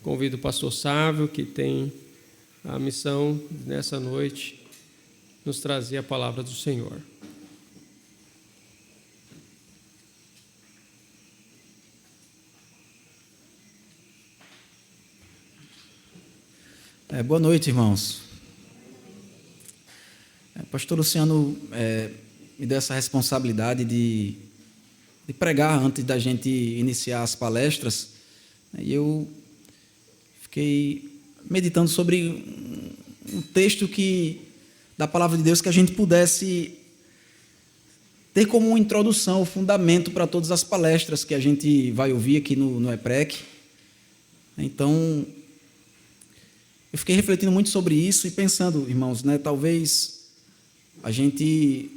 Convido o pastor Sávio, que tem a missão, nessa noite, nos trazer a palavra do Senhor. Boa noite, irmãos. Pastor Luciano me deu essa responsabilidade de pregar antes da gente iniciar as palestras, e eu fiquei meditando sobre um texto da palavra de Deus que a gente pudesse ter como uma introdução, o fundamento para todas as palestras que a gente vai ouvir aqui no EPREC. Então, eu fiquei refletindo muito sobre isso e pensando, irmãos, talvez a gente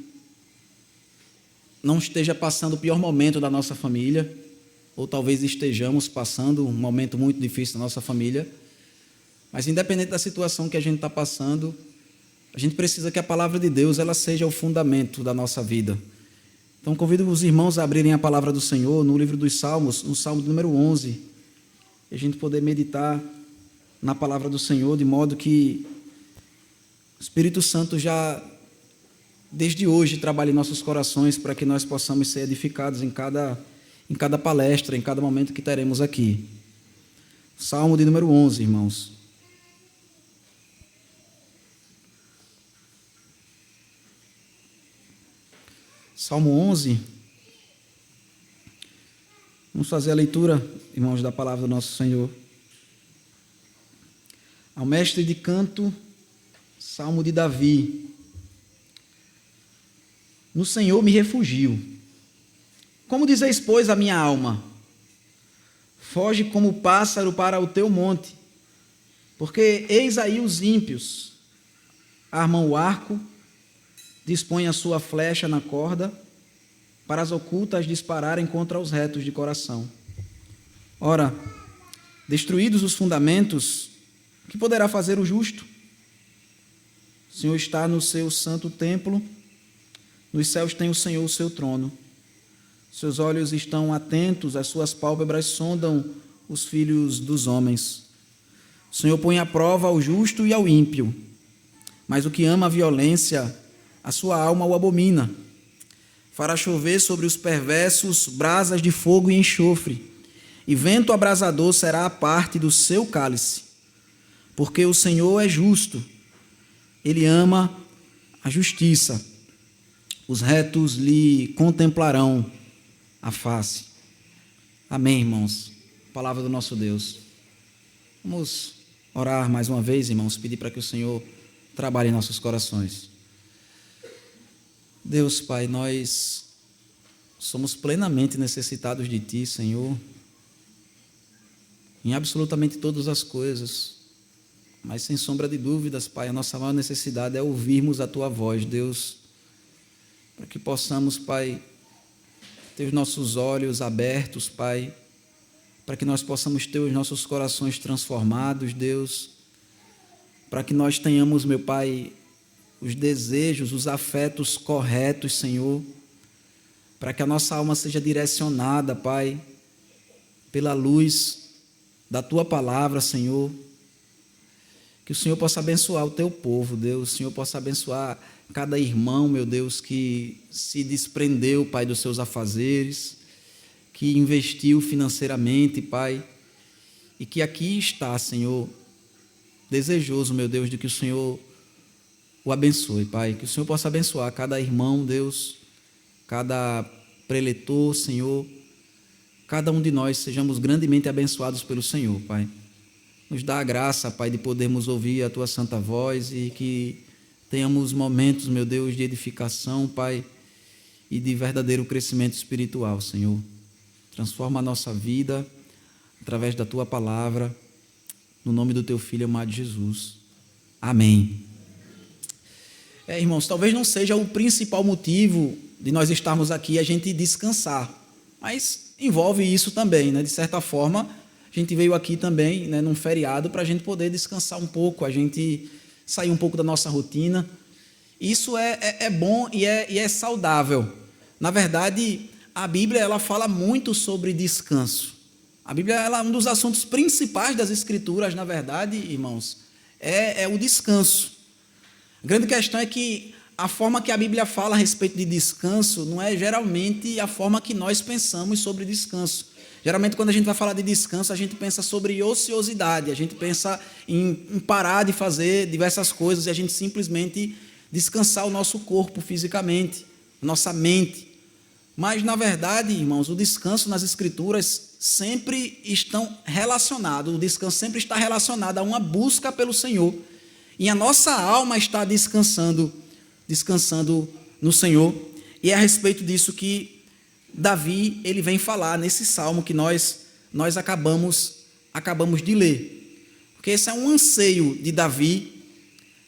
não esteja passando o pior momento da nossa família, ou talvez estejamos passando um momento muito difícil da nossa família, mas independente da situação que a gente está passando, a gente precisa que a palavra de Deus ela seja o fundamento da nossa vida. Então, convido os irmãos a abrirem a palavra do Senhor no livro dos Salmos, no Salmo número 11, e a gente poder meditar na palavra do Senhor, de modo que o Espírito Santo já, desde hoje, trabalhe em nossos corações para que nós possamos ser edificados em cada palestra, em cada momento que teremos aqui. Salmo de número 11, irmãos. Salmo 11. Vamos fazer a leitura, irmãos, da palavra do nosso Senhor. Ao mestre de canto, Salmo de Davi. No Senhor me refugio. Como dizeis, pois, a minha alma? Foge como pássaro para o teu monte, porque eis aí os ímpios. Armam o arco, dispõem a sua flecha na corda, para as ocultas dispararem contra os retos de coração. Ora, destruídos os fundamentos, o que poderá fazer o justo? O Senhor está no seu santo templo, nos céus tem o Senhor o seu trono. Seus olhos estão atentos, as suas pálpebras sondam os filhos dos homens. O Senhor põe à prova ao justo e ao ímpio, mas o que ama a violência, a sua alma o abomina. Fará chover sobre os perversos brasas de fogo e enxofre, e vento abrasador será a parte do seu cálice. Porque o Senhor é justo, Ele ama a justiça. Os retos lhe contemplarão a face. Amém, irmãos. Palavra do nosso Deus. Vamos orar mais uma vez, irmãos, pedir para que o Senhor trabalhe em nossos corações. Deus, Pai, nós somos plenamente necessitados de Ti, Senhor, em absolutamente todas as coisas. Mas, sem sombra de dúvidas, Pai, a nossa maior necessidade é ouvirmos a Tua voz, Deus, para que possamos, Pai, ter os nossos olhos abertos, Pai, para que nós possamos ter os nossos corações transformados, Deus, para que nós tenhamos, meu Pai, os desejos, os afetos corretos, Senhor, para que a nossa alma seja direcionada, Pai, pela luz da Tua palavra, Senhor. Que o Senhor possa abençoar o Teu povo, Deus. O Senhor possa abençoar cada irmão, meu Deus, que se desprendeu, Pai, dos seus afazeres, que investiu financeiramente, Pai, e que aqui está, Senhor, desejoso, meu Deus, de que o Senhor o abençoe, Pai. Que o Senhor possa abençoar cada irmão, Deus, cada preletor, Senhor, cada um de nós sejamos grandemente abençoados pelo Senhor, Pai. Nos dá a graça, Pai, de podermos ouvir a Tua santa voz e que tenhamos momentos, meu Deus, de edificação, Pai, e de verdadeiro crescimento espiritual, Senhor. Transforma a nossa vida através da Tua palavra, no nome do Teu Filho amado Jesus. Amém. Irmãos, talvez não seja o principal motivo de nós estarmos aqui a gente descansar, mas envolve isso também, né? De certa forma, a gente veio aqui também, né, num feriado, para a gente poder descansar um pouco, a gente sair um pouco da nossa rotina. Isso é bom e é saudável. Na verdade, a Bíblia ela fala muito sobre descanso. A Bíblia, um dos assuntos principais das Escrituras, na verdade, irmãos, é o descanso. A grande questão é que a forma que a Bíblia fala a respeito de descanso não é geralmente a forma que nós pensamos sobre descanso. Geralmente, quando a gente vai falar de descanso, a gente pensa sobre ociosidade, a gente pensa em parar de fazer diversas coisas e a gente simplesmente descansar o nosso corpo fisicamente, nossa mente. Mas, na verdade, irmãos, o descanso nas Escrituras sempre estão relacionados, o descanso sempre está relacionado a uma busca pelo Senhor. E a nossa alma está descansando no Senhor. E é a respeito disso que Davi ele vem falar nesse salmo que nós acabamos de ler. Porque esse é um anseio de Davi.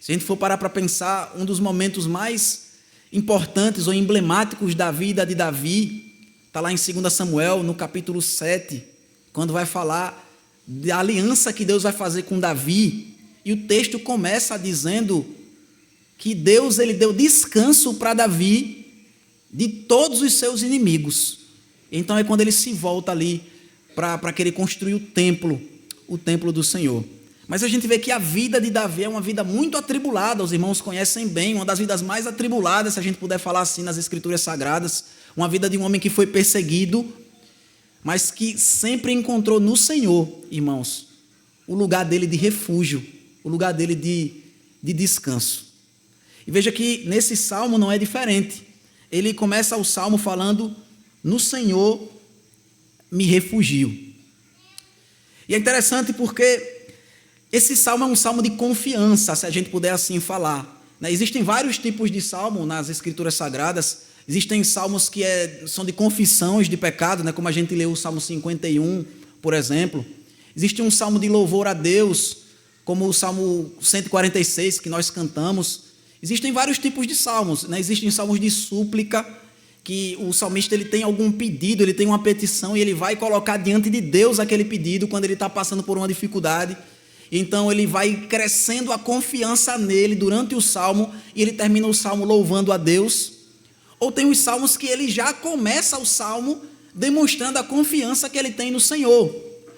Se a gente for parar para pensar, um dos momentos mais importantes ou emblemáticos da vida de Davi, está lá em 2 Samuel, no capítulo 7, quando vai falar da aliança que Deus vai fazer com Davi, e o texto começa dizendo que Deus ele deu descanso para Davi de todos os seus inimigos. Então é quando ele se volta ali para querer construir o templo do Senhor. Mas a gente vê que a vida de Davi é uma vida muito atribulada, os irmãos conhecem bem, uma das vidas mais atribuladas, se a gente puder falar assim nas Escrituras Sagradas, uma vida de um homem que foi perseguido, mas que sempre encontrou no Senhor, irmãos, o lugar dele de refúgio, o lugar dele de descanso. E veja que nesse salmo não é diferente. Ele começa o salmo falando, no Senhor me refugio. E é interessante porque esse salmo é um salmo de confiança, se a gente puder assim falar. Existem vários tipos de salmo nas Escrituras Sagradas. Existem salmos que são de confissões de pecado, como a gente leu o Salmo 51, por exemplo. Existe um salmo de louvor a Deus, como o Salmo 146, que nós cantamos. Existem vários tipos de salmos. Existem salmos de súplica, que o salmista ele tem algum pedido, ele tem uma petição, e ele vai colocar diante de Deus aquele pedido quando ele está passando por uma dificuldade. Então ele vai crescendo a confiança nele durante o salmo e ele termina o salmo louvando a Deus. Ou tem os salmos que ele já começa o salmo demonstrando a confiança que ele tem no Senhor,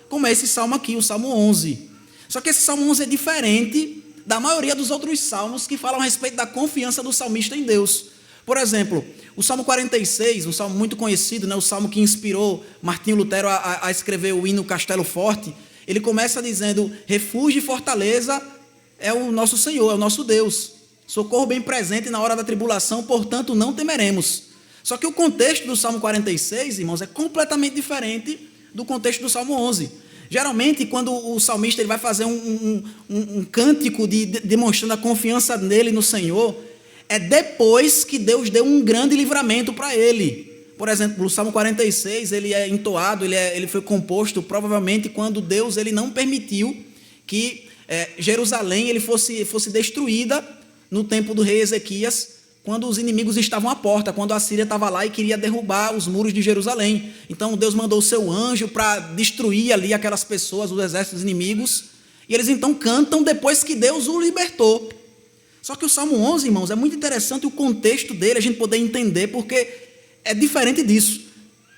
como esse salmo aqui, o Salmo 11. Só que esse Salmo 11 é diferente da maioria dos outros salmos que falam a respeito da confiança do salmista em Deus. Por exemplo, o Salmo 46, um salmo muito conhecido, o salmo que inspirou Martinho Lutero a escrever o hino Castelo Forte. Ele começa dizendo, refúgio e fortaleza é o nosso Senhor, é o nosso Deus. Socorro bem presente na hora da tribulação, portanto não temeremos. Só que o contexto do Salmo 46, irmãos, é completamente diferente do contexto do Salmo 11. Geralmente, quando o salmista ele vai fazer um cântico demonstrando a confiança nele no Senhor, é depois que Deus deu um grande livramento para ele. Por exemplo, o Salmo 46, ele é entoado, ele foi composto provavelmente quando Deus ele não permitiu que Jerusalém ele fosse destruída no tempo do rei Ezequias, quando os inimigos estavam à porta, quando a Síria estava lá e queria derrubar os muros de Jerusalém. Então Deus mandou o seu anjo para destruir ali aquelas pessoas, os exércitos inimigos, e eles então cantam depois que Deus o libertou. Só que o Salmo 11, irmãos, é muito interessante o contexto dele, a gente poder entender, porque é diferente disso.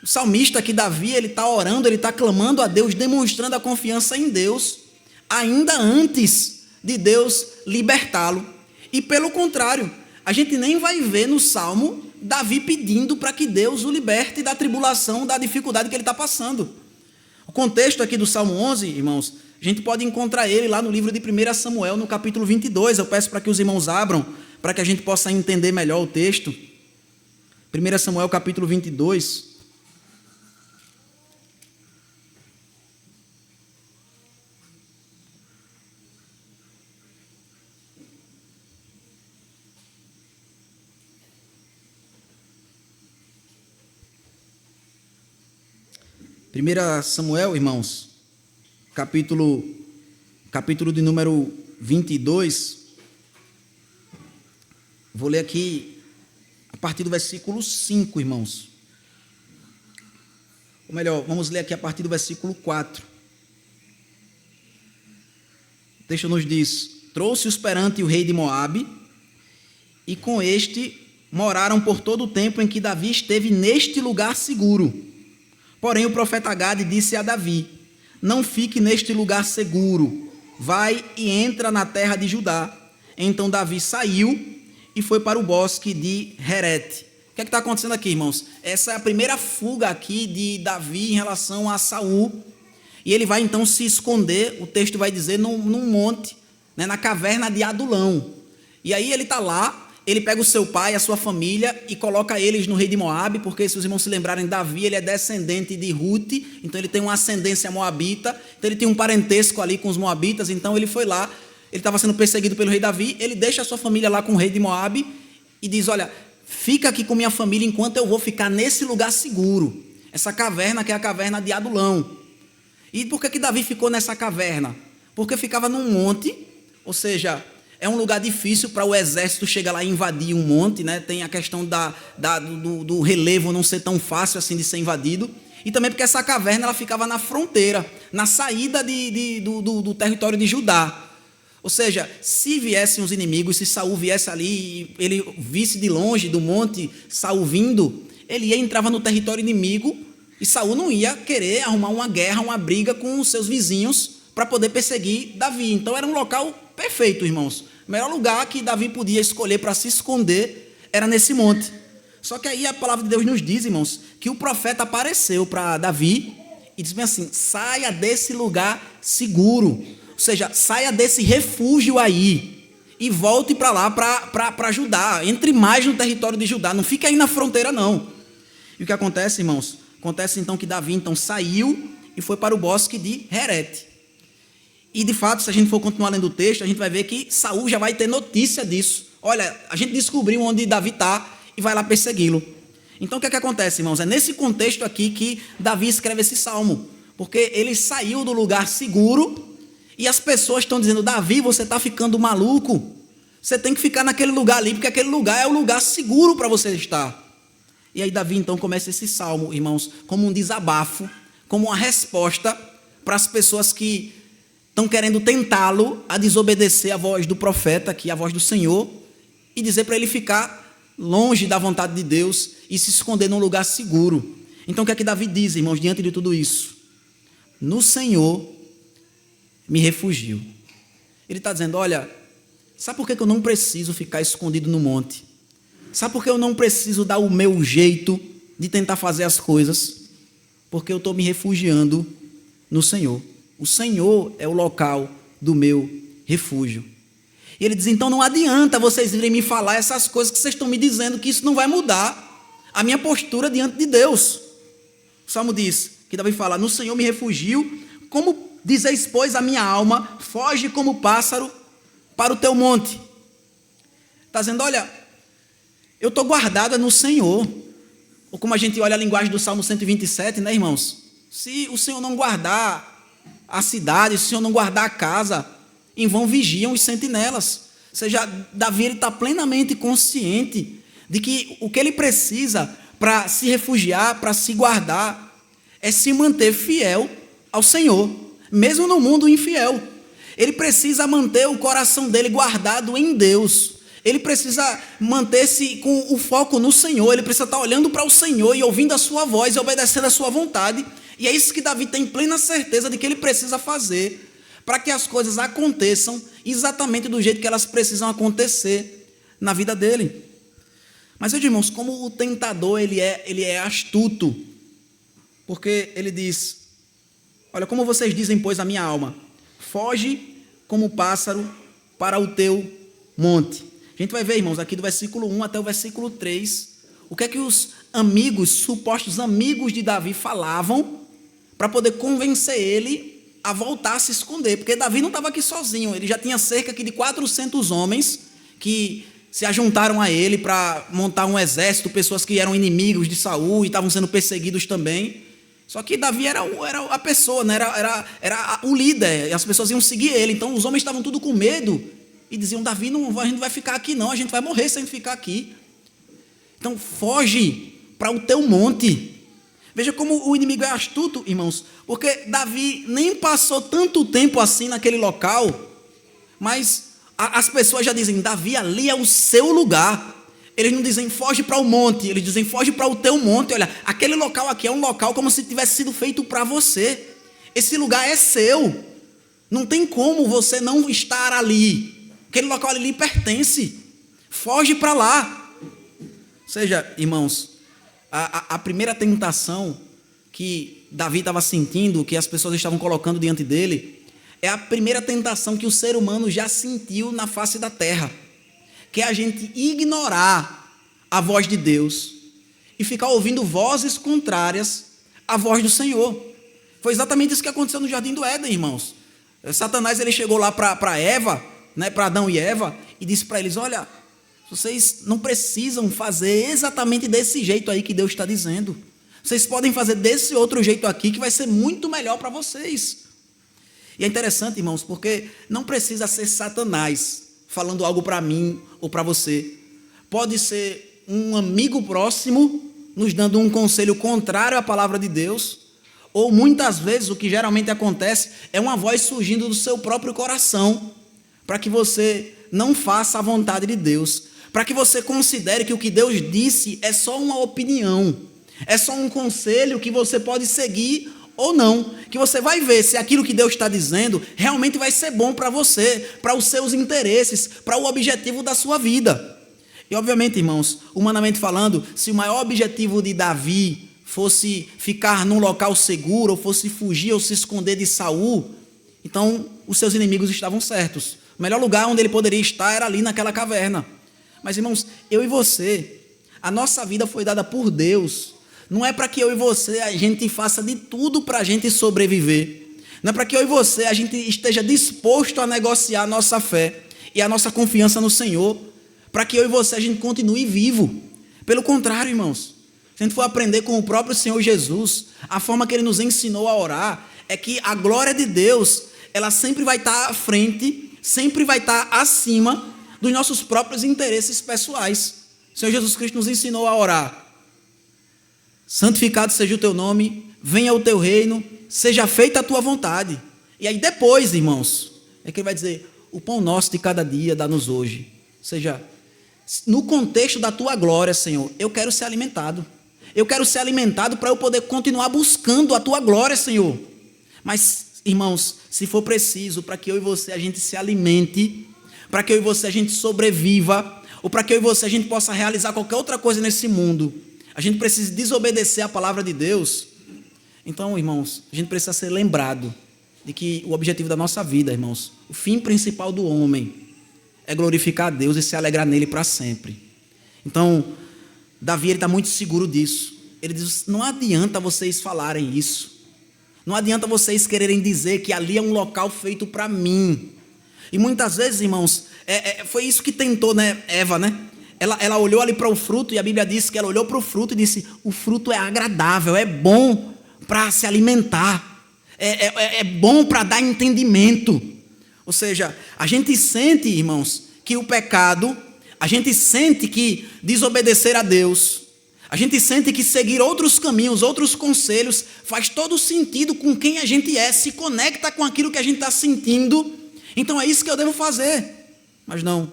O salmista aqui, Davi, ele está orando, ele está clamando a Deus, demonstrando a confiança em Deus, ainda antes de Deus libertá-lo. E pelo contrário, a gente nem vai ver no Salmo Davi pedindo para que Deus o liberte da tribulação, da dificuldade que ele está passando. O contexto aqui do Salmo 11, irmãos, a gente pode encontrar ele lá no livro de 1 Samuel, no capítulo 22. Eu peço para que os irmãos abram, para que a gente possa entender melhor o texto. 1 Samuel capítulo 22. Primeira Samuel, irmãos, capítulo de número 22. Vou ler aqui a partir do versículo 5, irmãos. Ou melhor, vamos ler aqui a partir do versículo 4. O texto nos diz: trouxe-os perante o rei de Moabe, e com este moraram por todo o tempo em que Davi esteve neste lugar seguro. Porém, o profeta Gade disse a Davi: não fique neste lugar seguro, vai e entra na terra de Judá. Então Davi saiu e foi para o bosque de Herete. O que é que está acontecendo aqui, irmãos? Essa é a primeira fuga aqui de Davi em relação a Saul. E ele vai então se esconder, o texto vai dizer, num monte, né, na caverna de Adulão. E aí ele está lá. Ele pega o seu pai, a sua família e coloca eles no rei de Moabe, porque se os irmãos se lembrarem, Davi ele é descendente de Ruth, então ele tem uma ascendência moabita, então ele tem um parentesco ali com os moabitas, então ele foi lá, ele estava sendo perseguido pelo rei Davi, ele deixa a sua família lá com o rei de Moabe e diz: olha, fica aqui com minha família enquanto eu vou ficar nesse lugar seguro, essa caverna que é a caverna de Adulão. E por que Davi ficou nessa caverna? Porque ficava num monte, ou seja, é um lugar difícil para o exército chegar lá e invadir um monte, né? Tem a questão do relevo não ser tão fácil assim de ser invadido. E também porque essa caverna ela ficava na fronteira, na saída do território de Judá. Ou seja, se viessem os inimigos, se Saul viesse ali e ele visse de longe do monte Saul vindo, ele entrava no território inimigo e Saul não ia querer arrumar uma guerra, uma briga com os seus vizinhos para poder perseguir Davi. Então era um local perfeito, irmãos. O melhor lugar que Davi podia escolher para se esconder era nesse monte. Só que aí a palavra de Deus nos diz, irmãos, que o profeta apareceu para Davi e disse bem assim: saia desse lugar seguro, ou seja, saia desse refúgio aí e volte para lá, para Judá, entre mais no território de Judá, não fique aí na fronteira não. E o que acontece, irmãos? Acontece então que Davi então saiu e foi para o bosque de Herete. E de fato, se a gente for continuar lendo o texto, a gente vai ver que Saul já vai ter notícia disso. Olha, a gente descobriu onde Davi está e vai lá persegui-lo. Então o que é que acontece, irmãos? É nesse contexto aqui que Davi escreve esse salmo, porque ele saiu do lugar seguro e as pessoas estão dizendo: Davi, você está ficando maluco, você tem que ficar naquele lugar ali, porque aquele lugar é o lugar seguro para você estar. E aí Davi então começa esse salmo, irmãos, como um desabafo, como uma resposta para as pessoas que estão querendo tentá-lo a desobedecer a voz do profeta, que é a voz do Senhor, e dizer para ele ficar longe da vontade de Deus e se esconder num lugar seguro. Então o que é que Davi diz, irmãos, diante de tudo isso? No Senhor me refugio. Ele está dizendo: olha, sabe por que eu não preciso ficar escondido no monte? Sabe por que eu não preciso dar o meu jeito de tentar fazer as coisas? Porque eu estou me refugiando no Senhor. O Senhor é o local do meu refúgio. E ele diz: então não adianta vocês irem me falar essas coisas que vocês estão me dizendo, que isso não vai mudar a minha postura diante de Deus. O Salmo diz, que Davi fala: no Senhor me refugio, como dizeis, pois, a minha alma, foge como pássaro para o teu monte. Está dizendo: olha, eu estou guardada no Senhor. Ou como a gente olha a linguagem do Salmo 127, né, irmãos? Se o Senhor não guardar a cidade, se o Senhor não guardar a casa, em vão vigiam os sentinelas. Ou seja, Davi está plenamente consciente de que o que ele precisa para se refugiar, para se guardar, é se manter fiel ao Senhor, mesmo no mundo infiel. Ele precisa manter o coração dele guardado em Deus. Ele precisa manter-se com o foco no Senhor. Ele precisa estar olhando para o Senhor e ouvindo a sua voz e obedecendo a sua vontade. E é isso que Davi tem plena certeza de que ele precisa fazer para que as coisas aconteçam exatamente do jeito que elas precisam acontecer na vida dele. Mas, meus irmãos, como o tentador ele é astuto, porque ele diz: olha, como vocês dizem, pois, a minha alma, foge como pássaro para o teu monte. A gente vai ver, irmãos, aqui do versículo 1 até o versículo 3, o que é que os amigos, supostos amigos de Davi falavam para poder convencer ele a voltar a se esconder, porque Davi não estava aqui sozinho, ele já tinha cerca de 400 homens que se ajuntaram a ele para montar um exército, pessoas que eram inimigos de Saul e estavam sendo perseguidos também. Só que Davi era a pessoa, né? era o líder, e as pessoas iam seguir ele, então os homens estavam tudo com medo e diziam: Davi, a gente não vai ficar aqui não, a gente vai morrer sem ficar aqui. Então foge para o teu monte. Veja como o inimigo é astuto, irmãos, porque Davi nem passou tanto tempo assim naquele local, mas as pessoas já dizem: Davi, ali é o seu lugar, Eles não dizem foge para o monte, eles dizem foge para o teu monte. Olha, aquele local aqui é um local como se tivesse sido feito para você. Esse lugar é seu. Não tem como você não estar ali. Aquele local ali lhe pertence. Foge para lá. Ou seja, irmãos, a primeira tentação que Davi estava sentindo, que as pessoas estavam colocando diante dele, é a primeira tentação que o ser humano já sentiu na face da terra, que é a gente ignorar a voz de Deus e ficar ouvindo vozes contrárias à voz do Senhor. Foi exatamente isso que aconteceu no Jardim do Éden, irmãos. Satanás ele chegou lá para Eva, né, para Adão e Eva, e disse para eles: olha, vocês não precisam fazer exatamente desse jeito aí que Deus está dizendo. Vocês podem fazer desse outro jeito aqui que vai ser muito melhor para vocês. E é interessante, irmãos, porque não precisa ser Satanás falando algo para mim ou para você. Pode ser um amigo próximo nos dando um conselho contrário à palavra de Deus, ou muitas vezes o que geralmente acontece é uma voz surgindo do seu próprio coração, para que você não faça a vontade de Deus, para que você considere que o que Deus disse é só uma opinião, é só um conselho que você pode seguir ou não, que você vai ver se aquilo que Deus está dizendo realmente vai ser bom para você, para os seus interesses, para o objetivo da sua vida. E obviamente, irmãos, humanamente falando, se o maior objetivo de Davi fosse ficar num local seguro, ou fosse fugir ou se esconder de Saul, então os seus inimigos estavam certos. O melhor lugar onde ele poderia estar era ali naquela caverna. Mas, irmãos, eu e você, a nossa vida foi dada por Deus. Não é para que eu e você a gente faça de tudo para a gente sobreviver. Não é para que eu e você a gente esteja disposto a negociar a nossa fé e a nossa confiança no Senhor, para que eu e você a gente continue vivo. Pelo contrário, irmãos, se a gente for aprender com o próprio Senhor Jesus, a forma que Ele nos ensinou a orar é que a glória de Deus, ela sempre vai estar à frente, sempre vai estar acima dos nossos próprios interesses pessoais. O Senhor Jesus Cristo nos ensinou a orar: santificado seja o teu nome, venha o teu reino, seja feita a tua vontade. E aí depois, irmãos, é que ele vai dizer: o pão nosso de cada dia dá-nos hoje. Ou seja, no contexto da tua glória, Senhor, eu quero ser alimentado. Eu quero ser alimentado para eu poder continuar buscando a tua glória, Senhor. Mas, irmãos, se for preciso, para que eu e você a gente se alimente, para que eu e você a gente sobreviva, ou para que eu e você a gente possa realizar qualquer outra coisa nesse mundo, a gente precisa desobedecer a palavra de Deus. Então, irmãos, a gente precisa ser lembrado de que o objetivo da nossa vida, irmãos, o fim principal do homem é glorificar a Deus e se alegrar nele para sempre. Então, Davi está muito seguro disso. Ele diz: não adianta vocês falarem isso. Não adianta vocês quererem dizer que ali é um local feito para mim. E muitas vezes, irmãos, foi isso que tentou, né, Eva, né? Ela olhou ali para o fruto, e a Bíblia diz que ela olhou para o fruto e disse: o fruto é agradável, é bom para se alimentar, é bom para dar entendimento. Ou seja, a gente sente, irmãos, que o pecado, a gente sente que desobedecer a Deus, a gente sente que seguir outros caminhos, outros conselhos, faz todo sentido com quem a gente é, se conecta com aquilo que a gente está sentindo. Então é isso que eu devo fazer. Mas não,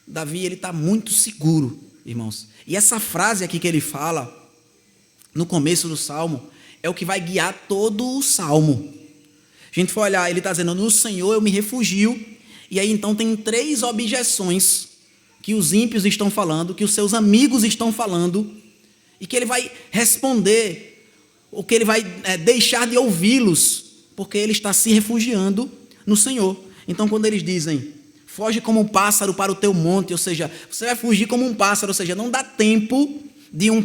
Davi, ele está muito seguro, irmãos. E essa frase aqui que ele fala, no começo do Salmo, é o que vai guiar todo o Salmo. A gente for olhar, ele está dizendo: no Senhor eu me refugio. E aí então tem 3 objeções que os ímpios estão falando, que os seus amigos estão falando, e que ele vai responder, ou que ele vai deixar de ouvi-los, porque ele está se refugiando no Senhor. Então quando eles dizem: foge como um pássaro para o teu monte, ou seja, você vai fugir como um pássaro, ou seja, não dá tempo de um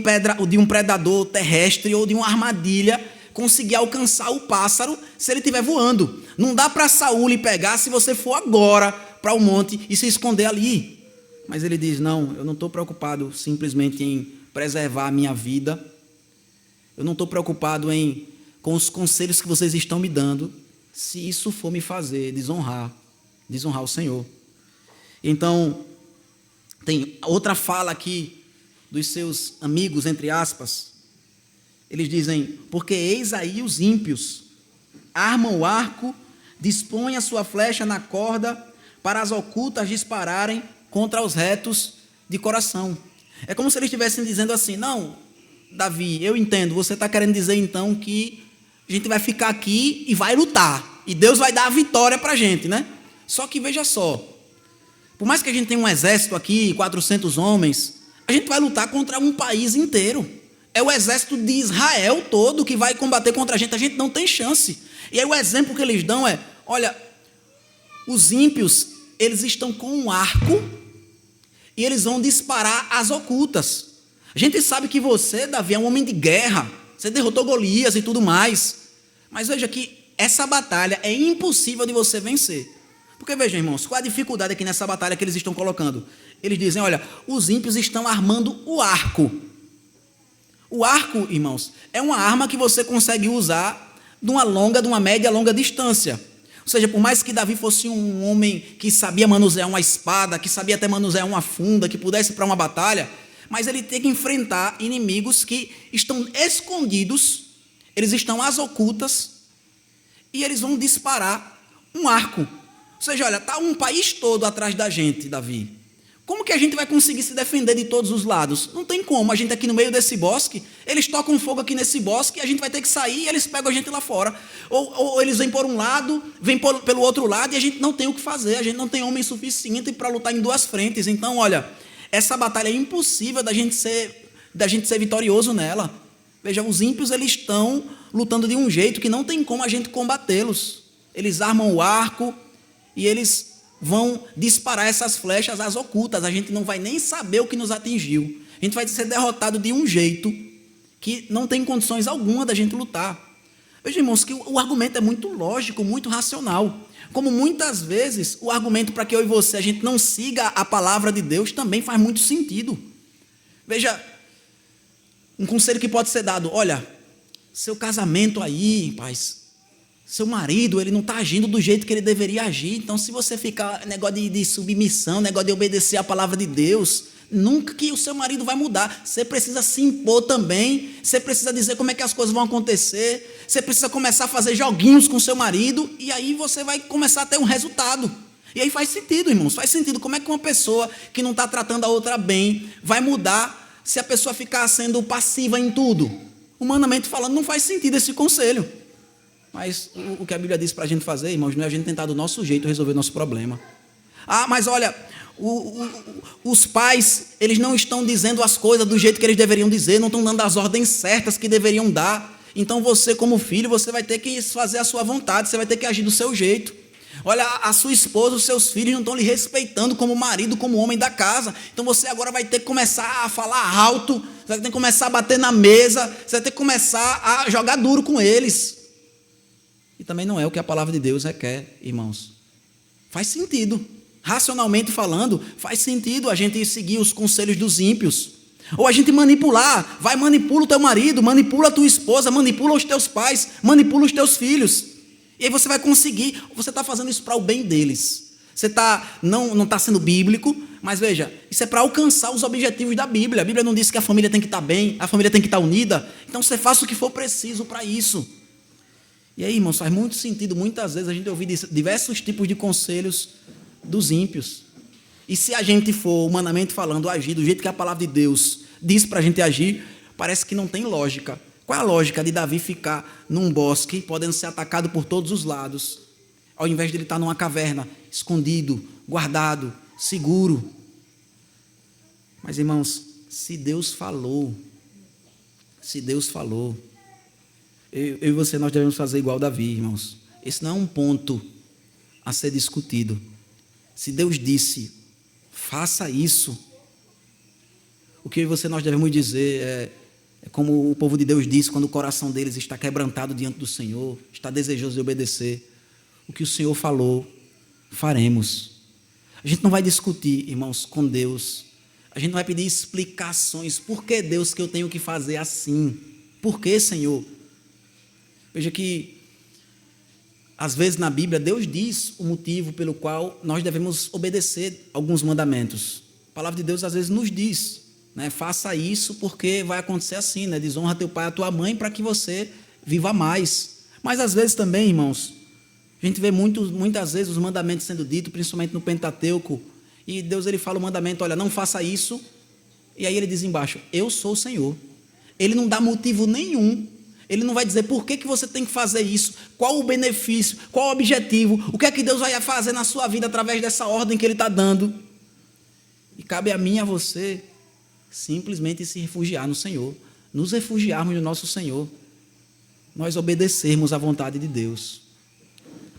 predador terrestre ou de uma armadilha conseguir alcançar o pássaro se ele estiver voando. Não dá para Saul lhe pegar se você for agora para o monte e se esconder ali. Mas ele diz: não, eu não estou preocupado simplesmente em preservar a minha vida, eu não estou preocupado com os conselhos que vocês estão me dando, se isso for me fazer desonrar o Senhor. Então, tem outra fala aqui dos seus amigos, entre aspas. Eles dizem: porque eis aí os ímpios armam o arco, dispõem a sua flecha na corda, para as ocultas dispararem contra os retos de coração. É como se eles estivessem dizendo assim: não, Davi, eu entendo, você está querendo dizer então que a gente vai ficar aqui e vai lutar, e Deus vai dar a vitória para a gente, né? Só que veja só, por mais que a gente tenha um exército aqui, 400 homens, a gente vai lutar contra um país inteiro. É o exército de Israel todo que vai combater contra a gente não tem chance. E aí o exemplo que eles dão é: olha, os ímpios, eles estão com um arco e eles vão disparar as ocultas. A gente sabe que você, Davi, é um homem de guerra, você derrotou Golias e tudo mais, mas veja que essa batalha é impossível de você vencer. Porque veja, irmãos, qual a dificuldade aqui nessa batalha que eles estão colocando? Eles dizem: olha, os ímpios estão armando o arco. O arco, irmãos, é uma arma que você consegue usar de uma média, longa distância. Ou seja, por mais que Davi fosse um homem que sabia manusear uma espada, que sabia até manusear uma funda, que pudesse ir para uma batalha, mas ele tem que enfrentar inimigos que estão escondidos, eles estão às ocultas, e eles vão disparar um arco. Ou seja, olha, está um país todo atrás da gente, Davi. Como que a gente vai conseguir se defender de todos os lados? Não tem como, a gente aqui no meio desse bosque, eles tocam fogo aqui nesse bosque, a gente vai ter que sair e eles pegam a gente lá fora. Ou eles vêm por um lado, vêm pelo outro lado, e a gente não tem o que fazer, a gente não tem homem suficiente para lutar em duas frentes. Então, olha, essa batalha é impossível da gente ser vitorioso nela. Veja, os ímpios, eles estão lutando de um jeito que não tem como a gente combatê-los. Eles armam o arco e eles vão disparar essas flechas às ocultas. A gente não vai nem saber o que nos atingiu. A gente vai ser derrotado de um jeito que não tem condições alguma da gente lutar. Veja, irmãos, que o argumento é muito lógico, muito racional. Como muitas vezes o argumento para que eu e você a gente não siga a palavra de Deus também faz muito sentido. Veja, um conselho que pode ser dado: olha, seu casamento aí, paz, seu marido, ele não está agindo do jeito que ele deveria agir. Então, se você ficar negócio de submissão, negócio de obedecer a palavra de Deus, nunca que o seu marido vai mudar. Você precisa se impor também, você precisa dizer como é que as coisas vão acontecer, você precisa começar a fazer joguinhos com seu marido, e aí você vai começar a ter um resultado. E aí faz sentido, irmãos, faz sentido. Como é que uma pessoa que não está tratando a outra bem vai mudar se a pessoa ficar sendo passiva em tudo? Humanamente falando, não faz sentido esse conselho. Mas o que a Bíblia diz para a gente fazer, irmãos, não é a gente tentar do nosso jeito resolver o nosso problema. Ah, mas olha, os pais, eles não estão dizendo as coisas do jeito que eles deveriam dizer, não estão dando as ordens certas que deveriam dar. Então você, como filho, você vai ter que fazer a sua vontade, você vai ter que agir do seu jeito. Olha, a sua esposa, os seus filhos não estão lhe respeitando como marido, como homem da casa. Então você agora vai ter que começar a falar alto, você vai ter que começar a bater na mesa, você vai ter que começar a jogar duro com eles. E também não é o que a palavra de Deus requer, irmãos. Faz sentido. Racionalmente falando, faz sentido a gente seguir os conselhos dos ímpios. Ou a gente manipular. Vai, manipula o teu marido, manipula a tua esposa, manipula os teus pais, manipula os teus filhos. E aí você vai conseguir. Você está fazendo isso para o bem deles. Você não está sendo bíblico, mas veja, isso é para alcançar os objetivos da Bíblia. A Bíblia não diz que a família tem que estar bem, a família tem que estar unida. Então você faça o que for preciso para isso. E aí, irmãos, faz muito sentido, muitas vezes, a gente ouvir diversos tipos de conselhos dos ímpios. E se a gente for, humanamente falando, agir do jeito que a palavra de Deus diz para a gente agir, parece que não tem lógica. Qual é a lógica de Davi ficar num bosque, podendo ser atacado por todos os lados, ao invés de ele estar numa caverna, escondido, guardado, seguro? Mas, irmãos, se Deus falou, eu e você, nós devemos fazer igual Davi, irmãos. Esse não é um ponto a ser discutido. Se Deus disse, faça isso, o que eu e você nós devemos dizer é como o povo de Deus disse, quando o coração deles está quebrantado diante do Senhor, está desejoso de obedecer. O que o Senhor falou, faremos. A gente não vai discutir, irmãos, com Deus. A gente não vai pedir explicações. Por que, Deus, que eu tenho que fazer assim? Por que, Senhor? Veja que, às vezes na Bíblia, Deus diz o motivo pelo qual nós devemos obedecer alguns mandamentos. A palavra de Deus, às vezes, nos diz, né? Faça isso porque vai acontecer assim, né? Desonra teu pai e a tua mãe para que você viva mais. Mas, às vezes, também, irmãos, a gente vê muitas vezes os mandamentos sendo ditos, principalmente no Pentateuco, e Deus ele fala o mandamento: olha, não faça isso, E aí ele diz embaixo, eu sou o Senhor. Ele não dá motivo nenhum. Ele não vai dizer por que você tem que fazer isso, qual o benefício, qual o objetivo, o que é que Deus vai fazer na sua vida através dessa ordem que Ele está dando. E cabe a mim e a você simplesmente se refugiar no Senhor, nos refugiarmos no nosso Senhor, nós obedecermos à vontade de Deus.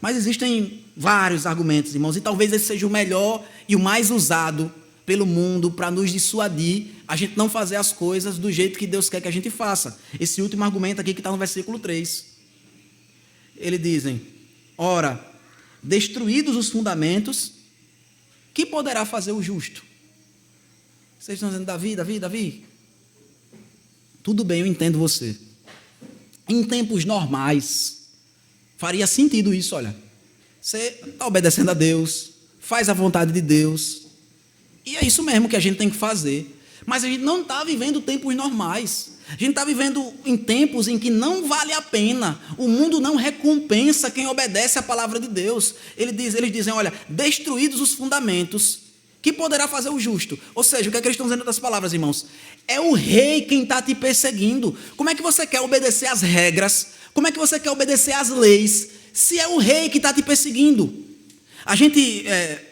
Mas existem vários argumentos, irmãos, e talvez esse seja o melhor e o mais usado pelo mundo para nos dissuadir a gente não fazer as coisas do jeito que Deus quer que a gente faça. Esse último argumento aqui que está no versículo 3. Eles dizem, ora, destruídos os fundamentos, que poderá fazer o justo? Vocês estão dizendo, Davi, tudo bem, eu entendo você. Em tempos normais, faria sentido isso, olha. Você está obedecendo a Deus, faz a vontade de Deus, e é isso mesmo que a gente tem que fazer. Mas a gente não está vivendo tempos normais. A gente está vivendo em tempos em que não vale a pena. O mundo não recompensa quem obedece à palavra de Deus. Eles dizem, olha, destruídos os fundamentos, que poderá fazer o justo? Ou seja, o que é que eles estão dizendo das palavras, irmãos? É o rei quem está te perseguindo. Como é que você quer obedecer às regras? Como é que você quer obedecer às leis, se é o rei que está te perseguindo? A gente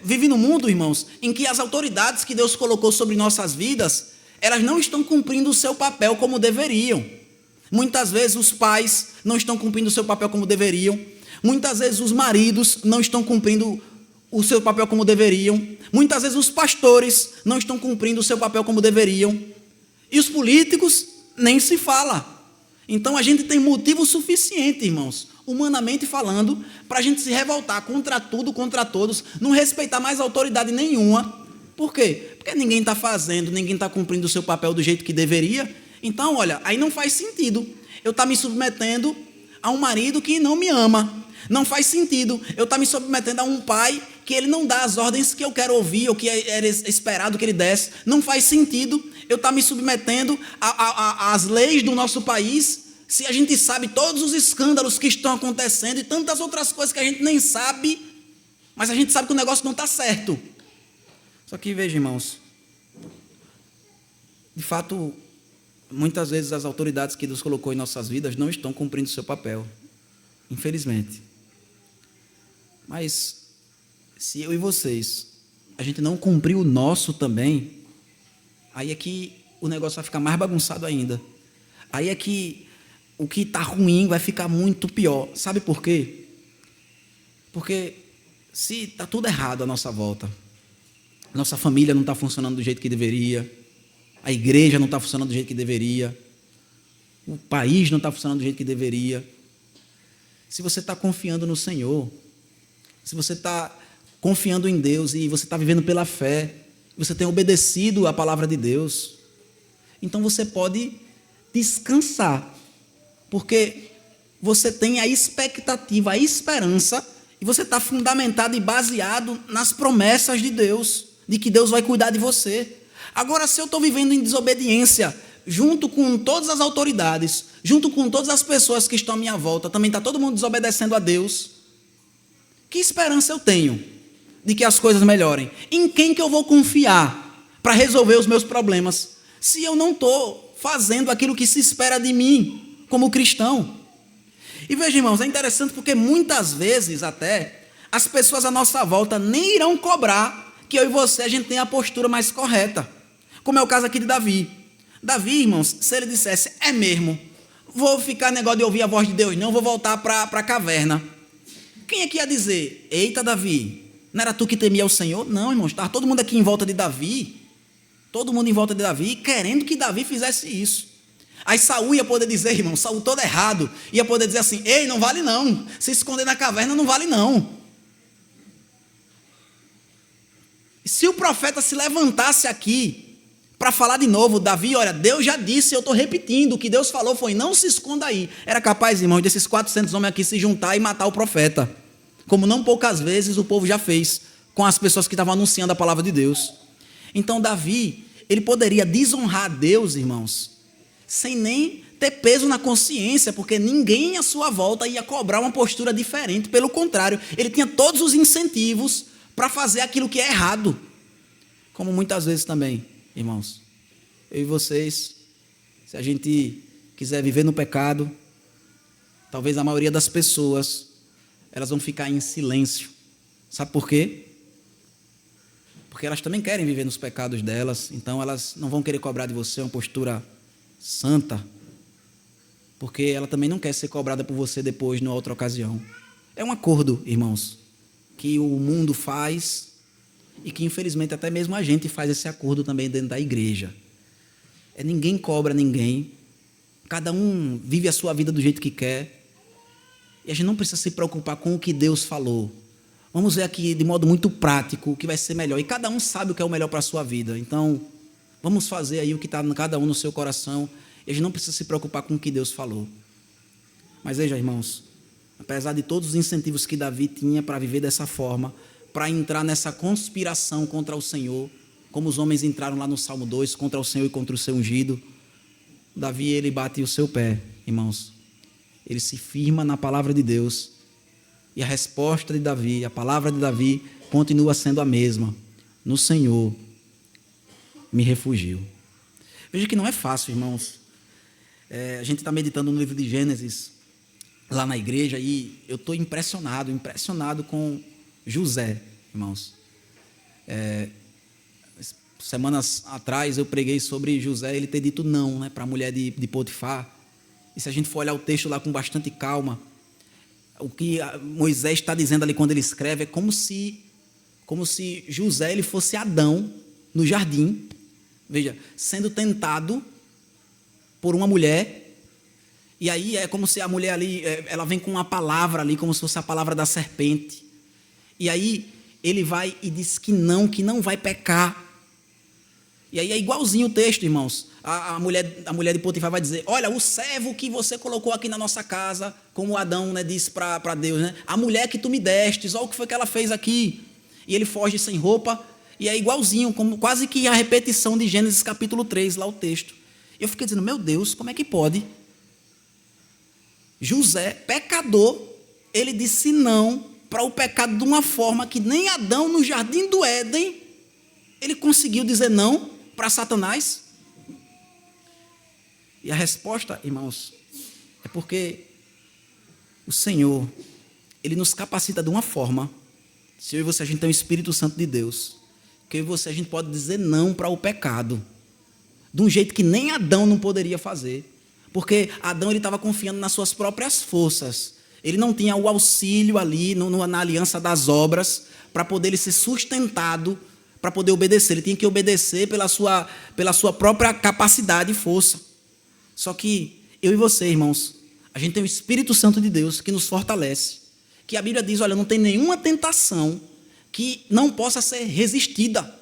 vive num mundo, irmãos, em que as autoridades que Deus colocou sobre nossas vidas, elas não estão cumprindo o seu papel como deveriam. Muitas vezes os pais não estão cumprindo o seu papel como deveriam. Muitas vezes os maridos não estão cumprindo o seu papel como deveriam. Muitas vezes os pastores não estão cumprindo o seu papel como deveriam. E os políticos nem se fala. Então a gente tem motivo suficiente, irmãos, humanamente falando, para a gente se revoltar contra tudo, contra todos, não respeitar mais autoridade nenhuma. Por quê? Porque ninguém está fazendo, ninguém está cumprindo o seu papel do jeito que deveria. Então, olha, aí não faz sentido eu estar me submetendo a um marido que não me ama. Não faz sentido eu estar me submetendo a um pai que ele não dá as ordens que eu quero ouvir ou que era esperado que ele desse. Não faz sentido eu estar me submetendo às leis do nosso país, se a gente sabe todos os escândalos que estão acontecendo e tantas outras coisas que a gente nem sabe, mas a gente sabe que o negócio não está certo. Só que veja, irmãos, de fato, muitas vezes as autoridades que Deus colocou em nossas vidas não estão cumprindo o seu papel, infelizmente. Mas se eu e vocês, a gente não cumprir o nosso também, aí é que o negócio vai ficar mais bagunçado ainda. Aí é que o que está ruim vai ficar muito pior. Sabe por quê? Porque se está tudo errado à nossa volta, nossa família não está funcionando do jeito que deveria, a igreja não está funcionando do jeito que deveria, o país não está funcionando do jeito que deveria. Se você está confiando no Senhor, se você está confiando em Deus e você está vivendo pela fé, você tem obedecido à palavra de Deus, então você pode descansar, porque você tem a expectativa, a esperança, e você está fundamentado e baseado nas promessas de Deus, de que Deus vai cuidar de você. Agora, se eu estou vivendo em desobediência, junto com todas as autoridades, junto com todas as pessoas que estão à minha volta, também está todo mundo desobedecendo a Deus, que esperança eu tenho de que as coisas melhorem? Em quem que eu vou confiar para resolver os meus problemas, se eu não estou fazendo aquilo que se espera de mim como cristão? E veja, irmãos, é interessante porque muitas vezes até as pessoas à nossa volta nem irão cobrar que eu e você a gente tenha a postura mais correta, como é o caso aqui de Davi. Davi, irmãos, se ele dissesse, é mesmo, vou ficar negócio de ouvir a voz de Deus, não, vou voltar para a caverna, quem é que ia dizer, eita Davi, não era tu que temia o Senhor? Não, irmãos, estava todo mundo aqui em volta de Davi, todo mundo em volta de Davi, querendo que Davi fizesse isso. Aí Saul ia poder dizer, irmão, Saul todo errado, ia poder dizer assim, ei, não vale não, se esconder na caverna não vale não. Se o profeta se levantasse aqui para falar de novo, Davi, olha, Deus já disse, eu estou repetindo, o que Deus falou foi, não se esconda aí. Era capaz, irmãos, desses 400 homens aqui se juntar e matar o profeta, como não poucas vezes o povo já fez com as pessoas que estavam anunciando a palavra de Deus. Então Davi, ele poderia desonrar a Deus, irmãos, sem nem ter peso na consciência, porque ninguém à sua volta ia cobrar uma postura diferente, pelo contrário, ele tinha todos os incentivos para fazer aquilo que é errado, como muitas vezes também, irmãos, eu e vocês, se a gente quiser viver no pecado, talvez a maioria das pessoas, elas vão ficar em silêncio. Sabe por quê? Porque elas também querem viver nos pecados delas, então elas não vão querer cobrar de você uma postura santa, porque ela também não quer ser cobrada por você depois, numa outra ocasião. É um acordo, irmãos, que o mundo faz e que, infelizmente, até mesmo a gente faz esse acordo também dentro da igreja. Ninguém cobra ninguém, cada um vive a sua vida do jeito que quer, e a gente não precisa se preocupar com o que Deus falou. Vamos ver aqui de modo muito prático o que vai ser melhor, e cada um sabe o que é o melhor para a sua vida. Então, vamos fazer aí o que está cada um no seu coração, e a gente não precisa se preocupar com o que Deus falou. Mas veja, irmãos, apesar de todos os incentivos que Davi tinha para viver dessa forma, para entrar nessa conspiração contra o Senhor, como os homens entraram lá no Salmo 2, contra o Senhor e contra o seu ungido, Davi, ele bate o seu pé, irmãos. Ele se firma na palavra de Deus, e a resposta de Davi, a palavra de Davi, continua sendo a mesma: no Senhor me refugio. Veja que não é fácil, irmãos. A gente está meditando no livro de Gênesis, lá na igreja, e eu estou impressionado com José, irmãos. Semanas atrás eu preguei sobre José, ele ter dito não, né, para a mulher de Potifar. E se a gente for olhar o texto lá com bastante calma, o que Moisés está dizendo ali quando ele escreve é como se José ele fosse Adão no jardim, veja, sendo tentado por uma mulher, e aí é como se a mulher ali, ela vem com uma palavra ali, como se fosse a palavra da serpente, e aí ele vai e diz que não vai pecar. E aí é igualzinho o texto, irmãos. A mulher de Potifar vai dizer: olha, o servo que você colocou aqui na nossa casa, como Adão, né, disse para Deus, né, a mulher que tu me destes, olha o que foi que ela fez aqui. E ele foge sem roupa, e é igualzinho, como quase que a repetição de Gênesis capítulo 3, lá o texto. Eu fiquei dizendo: meu Deus, como é que pode? José, pecador, ele disse não para o pecado de uma forma que nem Adão no jardim do Éden, ele conseguiu dizer não para Satanás. E a resposta, irmãos, é porque o Senhor, ele nos capacita de uma forma, se eu e você a gente tem o Espírito Santo de Deus, que eu e você a gente pode dizer não para o pecado, de um jeito que nem Adão não poderia fazer, porque Adão ele estava confiando nas suas próprias forças, ele não tinha o auxílio ali na aliança das obras para poder ele ser sustentado, para poder obedecer, ele tinha que obedecer pela sua própria capacidade e força. Só que eu e você, irmãos, a gente tem o Espírito Santo de Deus que nos fortalece, que a Bíblia diz: olha, não tem nenhuma tentação que não possa ser resistida.